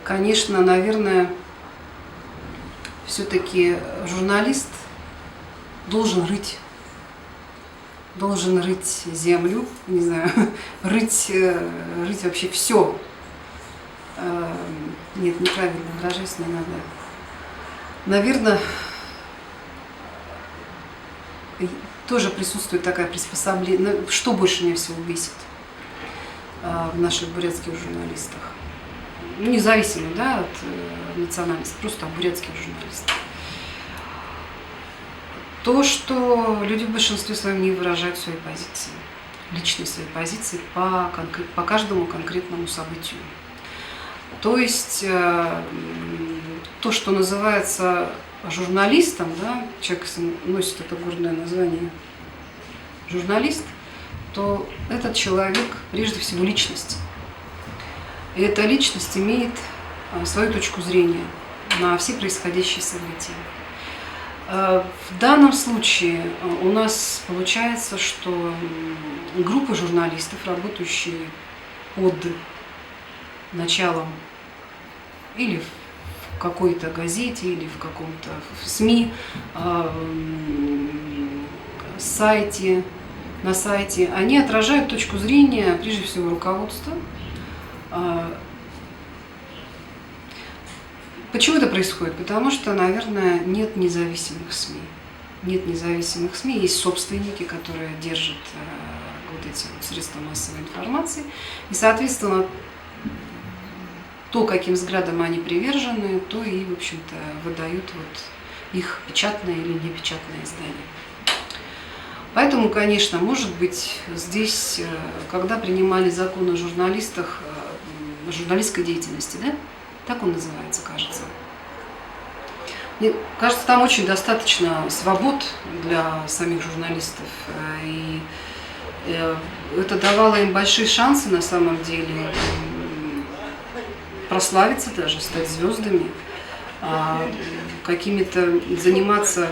конечно, наверное, все-таки журналист должен рыть землю, не знаю, рыть вообще все. Нет, неправильно выражаюсь, не надо. Наверное, тоже присутствует такая приспособление. Что больше меня всего бесит в наших бурятских журналистах? Ну, независимо, да, от национальности, просто о бурятских журналистах. То, что люди в большинстве своем не выражают свои позиции, личные свои позиции по каждому конкретному событию. То есть то, что называется журналистом, да, человек носит это гордое название журналист, то этот человек прежде всего личность. И эта личность имеет свою точку зрения на все происходящие события. В данном случае у нас получается, что группа журналистов, работающие под началом или в какой-то газете, или в каком-то СМИ, на сайте, они отражают точку зрения, прежде всего, руководства. Почему это происходит? Потому что, наверное, нет независимых СМИ. Нет независимых СМИ, есть собственники, которые держат вот эти вот средства массовой информации. И, соответственно, то, каким взглядом они привержены, то и, в общем-то, выдают вот их печатное или непечатное издание. Поэтому, конечно, может быть, здесь, когда принимали закон о журналистах, о журналистской деятельности, да? Так он называется, кажется. Мне кажется, там очень достаточно свобод для самих журналистов. И это давало им большие шансы, на самом деле, прославиться даже, стать звездами, какими-то заниматься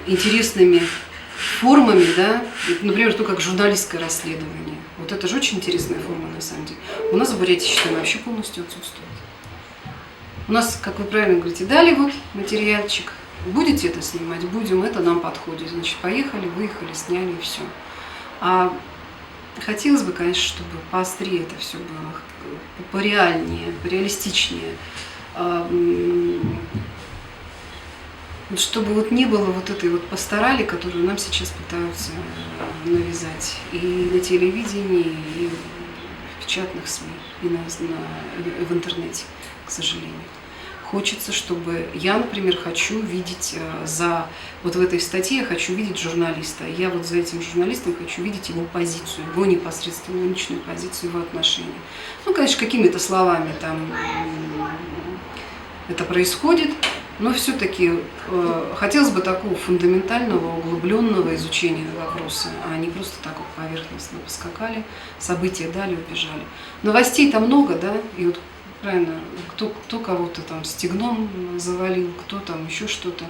интересными формами, да, например, то, как журналистское расследование. Вот это же очень интересная форма, на самом деле. У нас в Бурятии, считаем, вообще полностью отсутствует. У нас, как вы правильно говорите, дали вот материальчик, будете это снимать, будем, это нам подходит. Значит, поехали, выехали, сняли и все. А хотелось бы, конечно, чтобы поострее это все было, пореальнее, пореалистичнее. Чтобы вот не было вот этой вот пасторали, которую нам сейчас пытаются навязать и на телевидении, и в печатных СМИ, и в интернете, к сожалению. Хочется, чтобы я, например, хочу видеть вот в этой статье я хочу видеть журналиста. Я вот за этим журналистом хочу видеть его позицию, его непосредственную личную позицию, его отношения. Ну, конечно, какими-то словами там это происходит. Но все-таки хотелось бы такого фундаментального, углубленного изучения вопроса, а не просто так вот поверхностно поскакали, события дали, убежали. Новостей там много, да, и вот правильно, кто кого-то там стегном завалил, кто там еще что-то.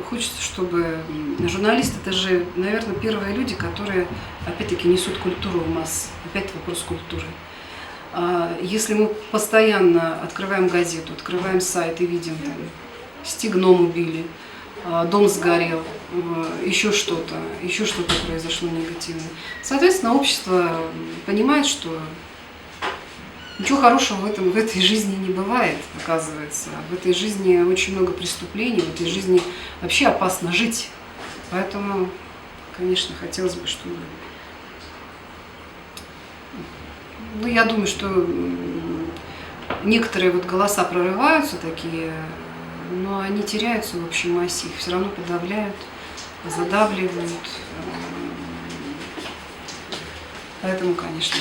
Хочется, чтобы журналисты, это же, наверное, первые люди, которые, опять-таки, несут культуру в массы. Опять вопрос культуры. Если мы постоянно открываем газету, открываем сайт и видим, там, стегном убили, дом сгорел, еще что-то произошло негативное, соответственно, общество понимает, что ничего хорошего в этой жизни не бывает, оказывается. В этой жизни очень много преступлений, в этой жизни вообще опасно жить. Поэтому, конечно, хотелось бы, чтобы... Ну, я думаю, что некоторые вот голоса прорываются такие, но они теряются в общей массе, их все равно подавляют, задавливают. Поэтому, конечно,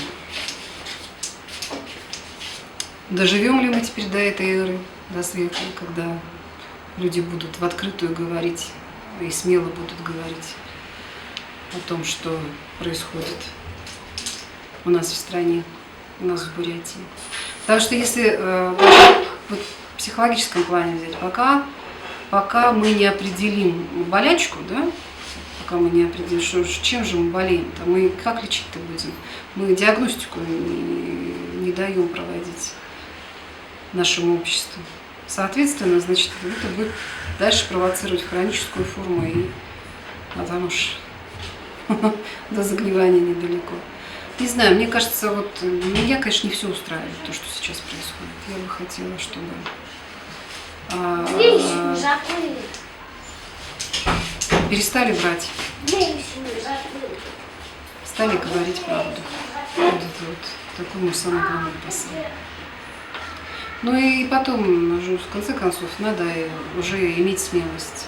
доживем ли мы теперь до этой эры, до света, когда люди будут в открытую говорить и смело будут говорить о том, что происходит у нас в стране, у нас в Бурятии. Потому что если вот, в психологическом плане взять, пока мы не определим болячку, да, пока мы не определим, чем же мы болеем-то, мы как лечить-то будем, мы диагностику не даем проводить. нашему обществу. Соответственно, значит, это будет дальше провоцировать хроническую форму, а там уж до загнивания недалеко. Не знаю, мне кажется, вот меня, конечно, не все устраивает, то, что сейчас происходит. Я бы хотела, чтобы перестали врать, стали говорить правду. Вот это вот такой мой самый главный посыл. Ну и потом, в конце концов, надо уже иметь смелость.